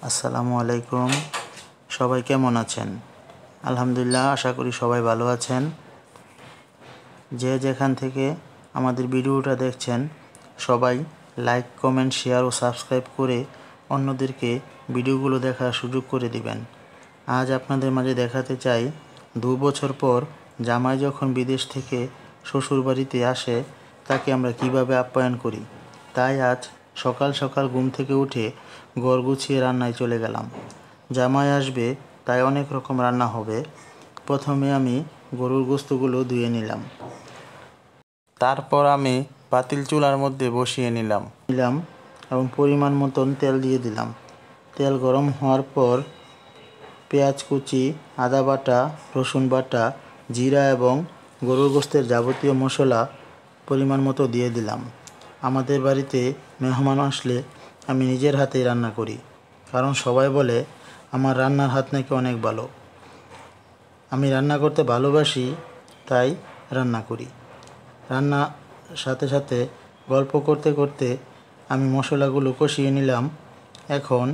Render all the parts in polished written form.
আসসালামু আলাইকুম। সবাই কেমন আছেন? আলহামদুলিল্লাহ, আশা করি সবাই ভালো আছেন। যে যেখান থেকে আমাদের ভিডিওটা দেখছেন সবাই লাইক, কমেন্ট, শেয়ার ও সাবস্ক্রাইব করে অন্যদেরকে ভিডিওগুলো দেখার সুযোগ করে দিবেন। আজ আপনাদের মাঝে দেখাতে চাই 2 বছর পর জামাই যখন বিদেশ থেকে শ্বশুরবাড়িতে আসে তাকে আমরা কিভাবে আপ্যায়ন করি। তাই আজ সকাল সকাল ঘুম থেকে উঠে ঘর গুছিয়ে রান্নায় চলে গেলাম। জামাই আসবে তাই অনেক রকম রান্না হবে। প্রথমে আমি গরুর গোশতগুলো ধুয়ে নিলাম। তারপর আমি পাতিল চুলার মধ্যে বসিয়ে নিলাম এবং পরিমাণ মতন তেল দিয়ে দিলাম। তেল গরম হওয়ার পর পেঁয়াজ কুচি, আদা বাটা, রসুন বাটা, জিরা এবং গরুর গোশতের যাবতীয় মশলা পরিমাণ মতো দিয়ে দিলাম। আমাদের বাড়িতে মেহমান আসলে আমি নিজের হাতেই রান্না করি, কারণ সবাই বলে আমার রান্নার হাত নাকি অনেক ভালো। আমি রান্না করতে ভালোবাসি, তাই রান্না করি। রান্নার সাথে সাথে গল্প করতে করতে আমি মশলাগুলো কষিয়ে নিলাম। এখন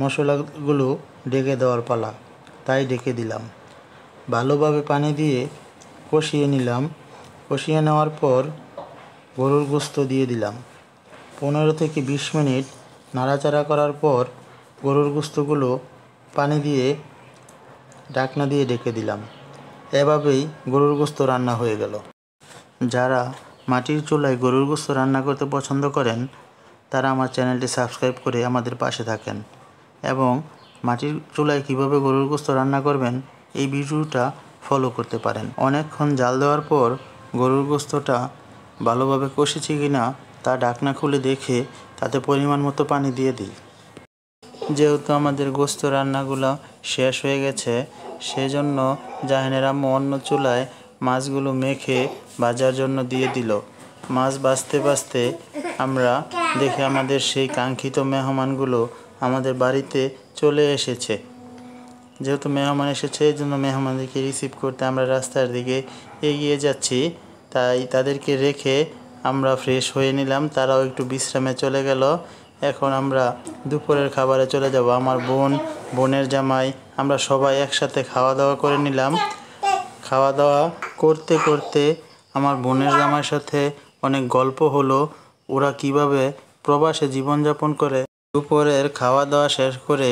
মশলাগুলো ঢেকে দেওয়ার পালা, তাই ঢেকে দিলাম। ভালোভাবে পানি দিয়ে কষিয়ে নিলাম। কষিয়ে নেওয়ার পর গরুর গোশত দিয়ে দিলাম। 15 থেকে 20 মিনিট নাড়াচাড়া করার পর গরুর গোশতগুলো পানি দিয়ে ঢাকনা দিয়ে ঢেকে দিলাম। এভাবেই গরুর গোশত রান্না হয়ে গেল। যারা মাটির চুলায় গরুর গোশত রান্না করতে পছন্দ করেন তারা আমার চ্যানেলটি সাবস্ক্রাইব করে আমাদের পাশে থাকেন এবং মাটির চুলায় কীভাবে গরুর গোশত রান্না করবেন এই ভিডিওটা ফলো করতে পারেন। অনেকক্ষণ জাল দেওয়ার পর গরুর গোশতটা ভালোভাবে কষেছি কিনা তা ঢাকনা খুলে দেখে তাতে পরিমাণ মতো পানি দিয়ে দিই। যেহেতু আমাদের গোশত রান্নাগুলো শেষ হয়ে গেছে, সেজন্য জাহানের আম্মু অন্য চুলায় মাছগুলো মেখে ভাজার জন্য দিয়ে দিল। মাছ ভাজতে ভাজতে আমরা দেখে আমাদের সেই কাঙ্ক্ষিত মেহমানগুলো আমাদের বাড়িতে চলে এসেছে। যেহেতু মেহমান এসেছে এই জন্য মেহমানদেরকে রিসিভ করতে আমরা রাস্তার দিকে এগিয়ে যাচ্ছি। তাই তাদেরকে রেখে আমরা ফ্রেশ হয়ে নিলাম, তারাও একটু বিশ্রামে চলে গেল। এখন আমরা দুপুরের খাবারে চলে যাব। আমার বোনের জামাই, আমরা সবাই একসাথে খাওয়া দাওয়া করে নিলাম। খাওয়া দাওয়া করতে করতে আমার বোনের জামাইয়ের সাথে অনেক গল্প হলো, ওরা কিভাবে প্রবাসে জীবনযাপন করে। দুপুরের খাওয়া দাওয়া শেষ করে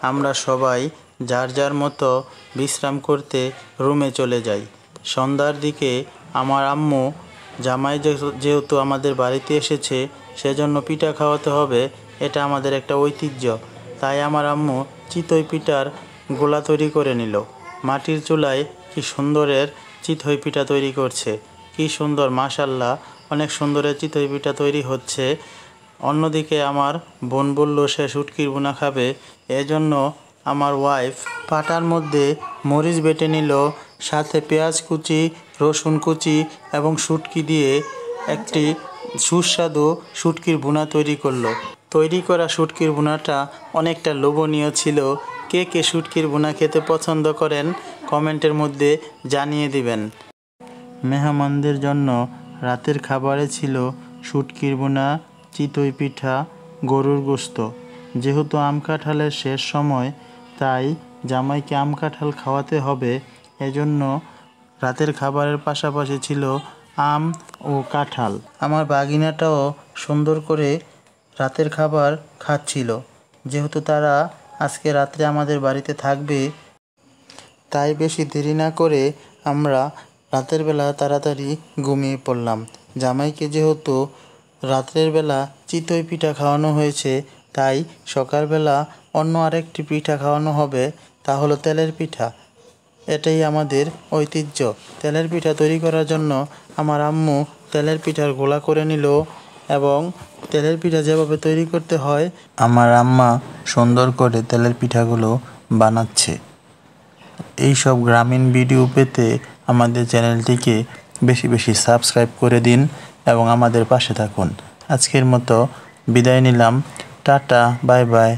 আমরা সবাই যার যার মতো বিশ্রাম করতে রুমে চলে যাই। সন্ধ্যার দিকে আমার আম্মু জামাই যেহেতু আমাদের বাড়িতে এসেছে সেজন্য পিঠা খাওয়াতে হবে, এটা আমাদের একটা ঐতিহ্য। তাই আমার আম্মু চিতই পিঠার গোলা তৈরি করে নিল। মাটির চুলায় কি সুন্দরের চিতই পিঠা তৈরি করছে, কি সুন্দর, মাশাআল্লাহ, অনেক সুন্দরের চিতই পিঠা তৈরি হচ্ছে। অন্যদিকে আমার বোন বলল সে শুটকির ভুনা খাবে, এজন্য আমার ওয়াইফ পাটার মধ্যে মরিচ বেটে নিল, সাথে পেঁয়াজ কুচি, রসুন কুচি এবং শুটকি দিয়ে একটি সুস্বাদু শুটকির ভুনা তৈরি করলো। তৈরি করা শুটকির ভুনাটা অনেকটা লোভনীয় ছিল। কে কে শুটকির ভুনা খেতে পছন্দ করেন কমেন্টের মধ্যে জানিয়ে দিবেন। মেহমানদের জন্য রাতের খাবারে ছিল শুটকির ভুনা, চিতই পিঠা, গরুর গোশত। যেহেতু আম কাঁঠালের শেষ সময়, তাই জামাইকে আম কাঁঠাল খাওয়াতে হবে, এজন্য রাতের খাবারের পাশাপাশি ছিল আম ও কাঁঠাল। আমার বাগিনাটাও সুন্দর করে রাতের খাবার খাচ্ছিল। যেহেতু তারা আজকে রাত্রে আমাদের বাড়িতে থাকবে, তাই বেশি দেরি না করে আমরা রাতের বেলা তাড়াতাড়ি ঘুমিয়ে পড়লাম। জামাইকে যেহেতু রাত্রের বেলা চিতই পিঠা খাওয়ানো হয়েছে, তাই সকালবেলা অন্য আরেকটি পিঠা খাওয়ানো হবে, তা হলো তেলের পিঠা। এটাই আমাদের ঐতিহ্য। তেলের পিঠা তৈরি করার জন্য আমার আম্মু তেলের পিঠার গোলা করে নিল এবং তেলের পিঠা যেভাবে তৈরি করতে হয় আমার আম্মা সুন্দর করে তেলের পিঠাগুলো বানাচ্ছে। এই সব গ্রামীণ ভিডিও পেতে আমাদের চ্যানেলটিকে বেশি বেশি সাবস্ক্রাইব করে দিন এবং আমাদের পাশে থাকুন। আজকের মতো বিদায় নিলাম। Tata, bye bye.